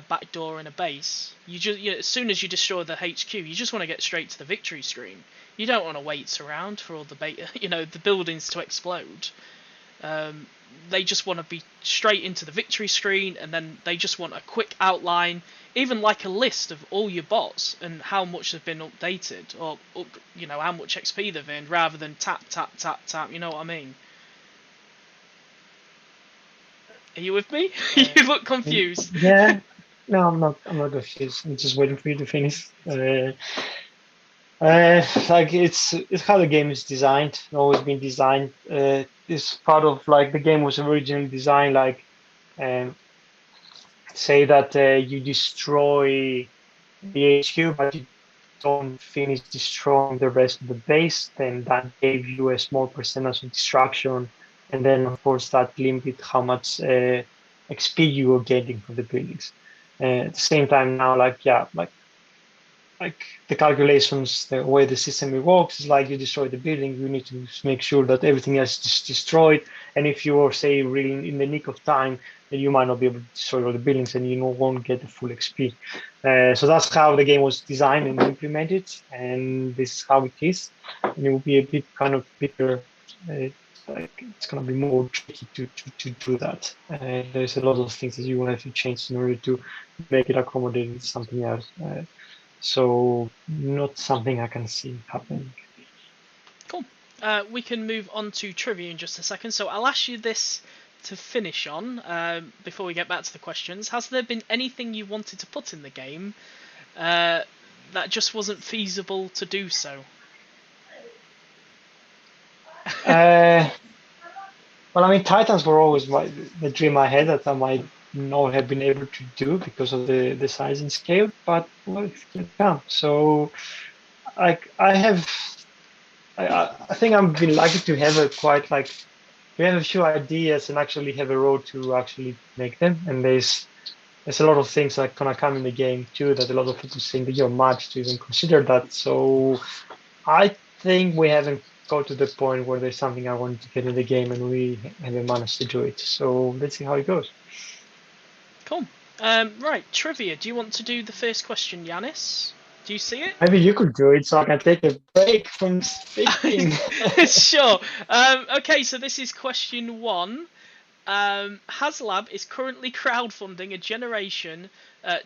backdoor in a base, as soon as you destroy the HQ, you just want to get straight to the victory screen. You don't want to wait around for all the the buildings to explode. They just want to be straight into the victory screen, and then they just want a quick outline, even like a list of all your bots and how much they've been updated, or how much XP they've earned, rather than tap tap tap tap. You know what I mean? Are you with me? You look confused. Yeah, no, I'm not. I'm not confused. I'm just waiting for you to finish. Like it's how the game is designed. Always been designed. This part of like the game was originally designed like, um, say that you destroy the HQ, but you don't finish destroying the rest of the base, then that gave you a small percentage of destruction, and then of course that limit how much XP you were getting from the buildings. At the same time now, like yeah, like the calculations, the way the system works is like you destroy the building, you need to make sure that everything else is destroyed. And if you are, say, really in the nick of time, then you might not be able to destroy all the buildings and you won't get the full XP. So that's how the game was designed and implemented, and this is how it is. And it will be a bit kind of bigger. Like it's going to be more tricky to do that. There's a lot of things that you will have to change in order to make it accommodate with something else. So not something I can see happening. Cool. We can move on to trivia in just a second. So I'll ask you this to finish on before we get back to the questions. Has there been anything you wanted to put in the game that just wasn't feasible to do so? Uh, well, I mean, Titans were always the dream I had that I might not have been able to do because of the size and scale, but well, it can come. So, like, I think I've been lucky to have a quite like we have a few ideas and actually have a road to actually make them. And there's a lot of things that gonna come in the game too that a lot of people think that you're much to even consider that. So I think we haven't got to the point where there's something I want to get in the game and we haven't managed to do it. So let's see how it goes. Cool. Right, trivia. Do you want to do the first question, Yanis? Do you see it? Maybe you could do it so I can take a break from speaking. Sure. Okay, so this is question one. HasLab is currently crowdfunding a generation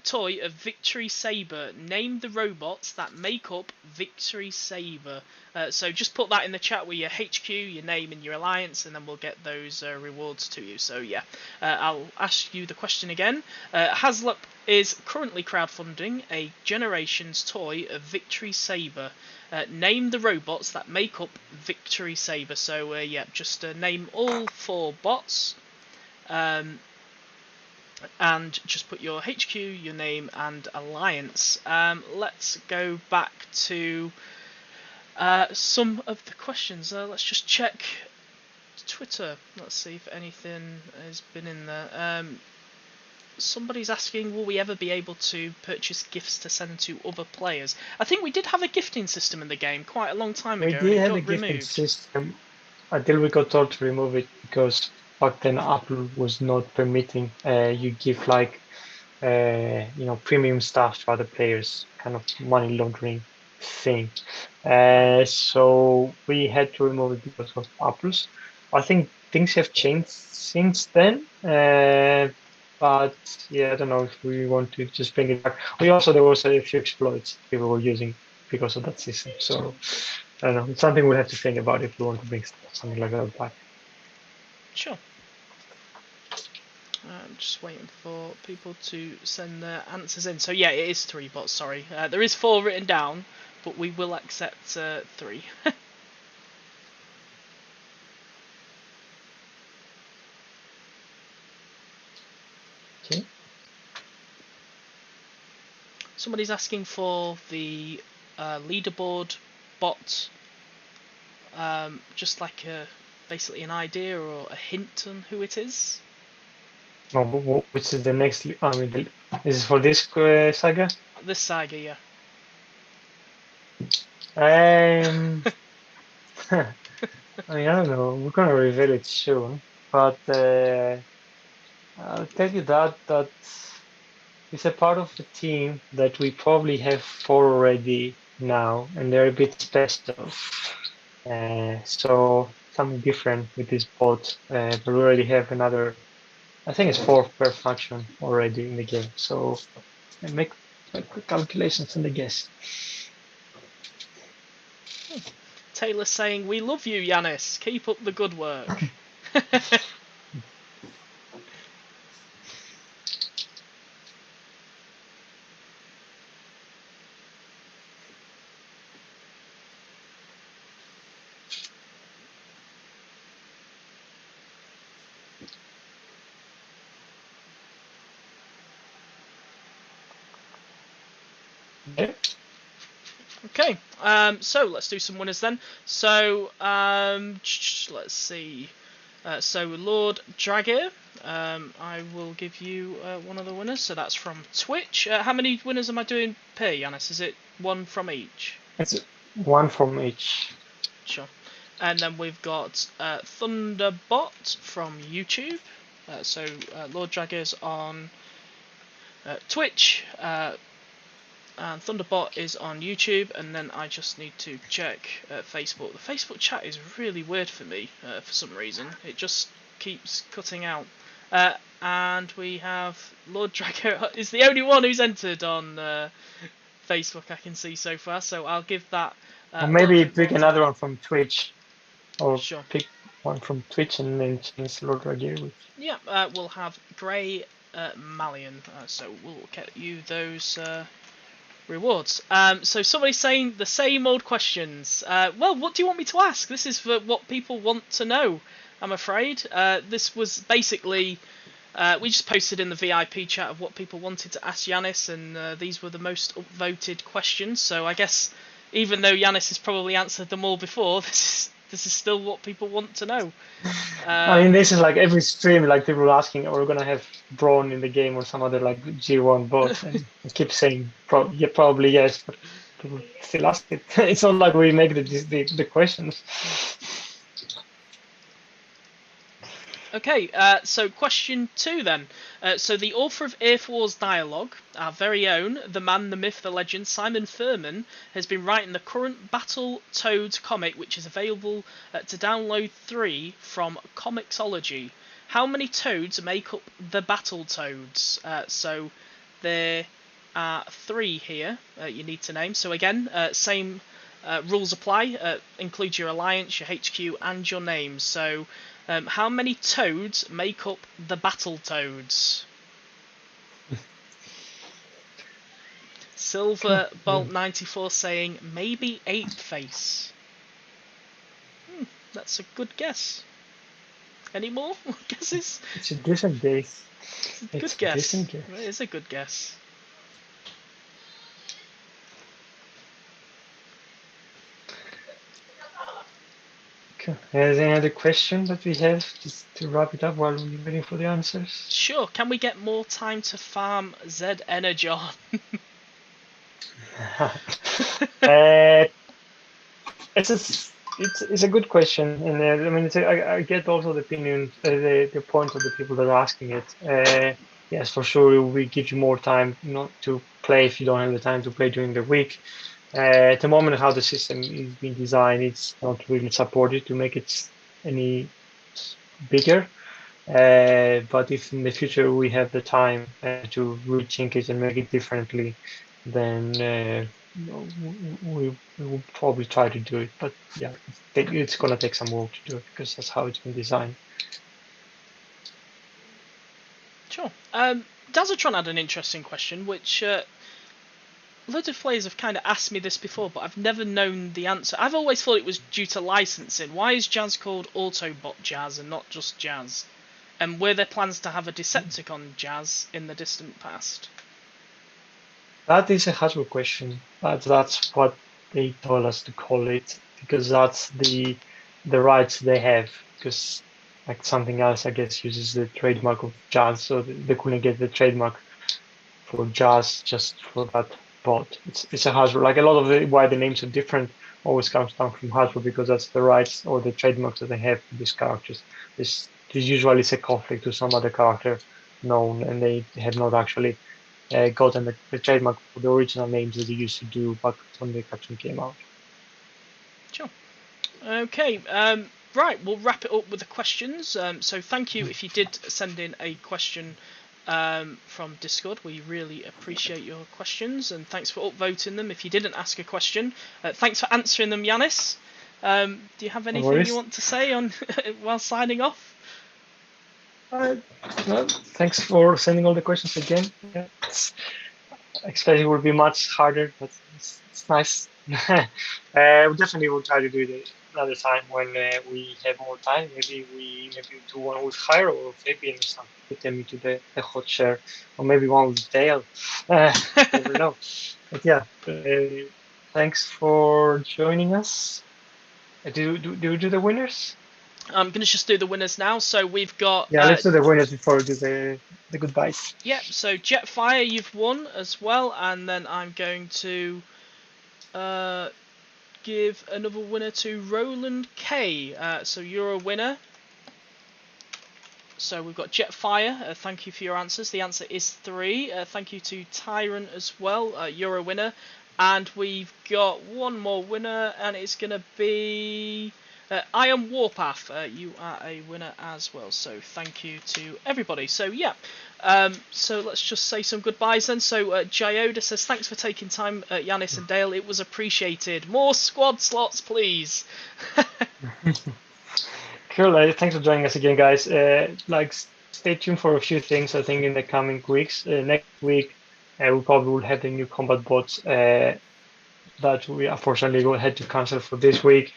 toy of Victory Saber. Name the robots that make up Victory Saber. So just put that in the chat with your HQ, your name, and your alliance, and then we'll get those rewards to you. So yeah, I'll ask you the question again. HasLab is currently crowdfunding a generation's toy of Victory Saber. Name the robots that make up Victory Saber. So yeah, just name all 4 bots. And just put your HQ, your name, and alliance. Let's go back to some of the questions. Let's just check Twitter. Let's see if anything has been in there. Somebody's asking, will we ever be able to purchase gifts to send to other players? I think we did have a gifting system in the game quite a long time ago, We and did it have a got gifting removed. system until we got told to remove it because back then Apple was not permitting you give like premium stuff to other players, kind of money laundering thing. So we had to remove it because of Apple's. I think things have changed since then. But yeah, I don't know if we want to just bring it back. There was a few exploits people were using because of that system. So I don't know. It's something we'll have to think about if we want to bring something like that back. Sure. I'm just waiting for people to send their answers in. So yeah, it is 3 bots, sorry. There is 4 written down, but we will accept 3. Okay. Somebody's asking for the leaderboard bot, just like basically an idea or a hint on who it is. No, which is the next? I mean, this is for this saga. This saga, yeah. I mean, I don't know. We're gonna reveal it soon, but I'll tell you that it's a part of the team that we probably have 4 already now, and they're a bit special. So something different with this bot, but we already have another. I think it's 4 per faction already in the game. So make quick calculations and I guess. Taylor saying, "We love you, Yanis. Keep up the good work." Yeah. Okay, so let's do some winners then. So let's see. So Lord Dragir, I will give you one of the winners. So that's from Twitch. How many winners am I doing per, Yanis? Is it 1 from each? It's 1 from each. Sure. And then we've got Thunderbot from YouTube. So Lord Dragir's on Twitch. And Thunderbot is on YouTube, and then I just need to check Facebook. The Facebook chat is really weird for me for some reason. It just keeps cutting out. And we have Lord Draco is the only one who's entered on Facebook I can see so far, so I'll give that. Or maybe pick another one from Twitch, or sure. pick one from Twitch and then change Lord Ragir. Yeah, we'll have Grey Malian, so we'll get you those rewards. So somebody's saying the same old questions. Well, what do you want me to ask? This is for what people want to know, I'm afraid. This was basically, we just posted in the VIP chat of what people wanted to ask Yanis, and these were the most upvoted questions. So I guess, even though Yanis has probably answered them all before, this is still what people want to know. I mean, this is like every stream, like people asking, are we gonna have Braun in the game or some other like G1 bot? And I keep saying, probably yes, but people still ask it. It's not like we make the questions. Okay, so question 2 then. So the author of Earth Wars Dialogue, our very own, the man, the myth, the legend, Simon Furman, has been writing the current Battle Toads comic, which is available to download 3 from Comixology. How many toads make up the Battle Toads? So there are 3 here you need to name. So again, same rules apply. Include your alliance, your HQ, and your name. So how many toads make up the Battle Toads? Silver Bolt 94 saying maybe 8 face. That's a good guess. Any more guesses? It's a decent guess. Good guess. It is a good guess. Cool. Is there any other questions that we have just to wrap it up while we're waiting for the answers? Sure. Can we get more time to farm Z Energon? It's a good question, and I mean, I get also the opinion, the point of the people that are asking it. Yes, for sure, we give you more time not to play if you don't have the time to play during the week. At the moment, how the system is being designed, it's not really supported to make it any bigger. But if in the future we have the time to rethink it and make it differently, then we will probably try to do it. But yeah, it's gonna take some work to do it because that's how it's been designed. Sure. Dazatron had an interesting question, which loads of players have kind of asked me this before, but I've never known the answer. I've always thought it was due to licensing. Why is Jazz called Autobot Jazz and not just Jazz? And were there plans to have a Decepticon Jazz in the distant past? That is a Hasbro question. That's what they told us to call it because that's the rights they have. Because like something else, I guess, uses the trademark of Jazz, so they couldn't get the trademark for Jazz just for that bot. It's a Hasbro. Like a lot of why the names are different always comes down from Hasbro because that's the rights or the trademarks that they have for these characters. This usually is a conflict to some other character known, and they have not actually gotten the trademark for the original names that they used to do back when the cartoon came out. Sure. Okay. Right, we'll wrap it up with the questions. So thank you if you did send in a question from Discord. We really appreciate your questions, and thanks for upvoting them. If you didn't ask a question, thanks for answering them, Yanis. Do you have anything you want to say on while signing off? No, thanks for sending all the questions again. Yeah, expect it will be much harder, but it's nice. We definitely will try to do it another time when we have more time. Maybe do one with Hire or Fabian or something. Put them into the hot chair, or maybe one with Dale. Never know. But yeah, thanks for joining us. Do we do the winners? I'm going to just do the winners now. So we've got... Yeah, let's do the winners before we do the goodbyes. Yep, so Jetfire, you've won as well. And then I'm going to give another winner to Roland K. So you're a winner. So we've got Jetfire. Thank you for your answers. The answer is 3. Thank you to Tyrant as well. You're a winner. And we've got one more winner, and it's going to be... I am Warpath, you are a winner as well, so thank you to everybody. So yeah, so let's just say some goodbyes then. So Jyoda says, thanks for taking time, Yanis and Dale, it was appreciated. More squad slots, please. Cool, thanks for joining us again, guys. Stay tuned for a few things, I think, in the coming weeks. Next week, we probably will have the new combat bots that we unfortunately will had to cancel for this week.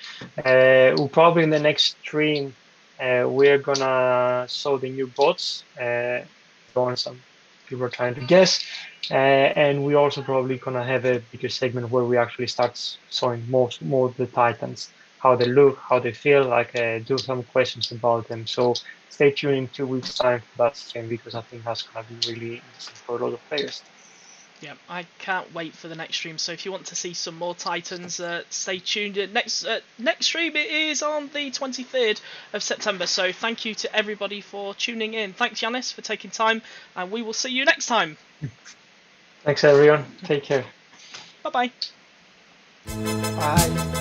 We'll probably in the next stream we're gonna show the new bots. Some people are trying to guess, and we also probably gonna have a bigger segment where we actually start showing more of the Titans, how they look, how they feel, do some questions about them. So stay tuned in 2 weeks time for that stream because I think that's gonna be really interesting for a lot of players. Yeah, I can't wait for the next stream. So if you want to see some more Titans, stay tuned. Next stream it is on the 23rd of September. So thank you to everybody for tuning in. Thanks, Yanis, for taking time, and we will see you next time. Thanks, everyone. Take care. Bye-bye. Bye.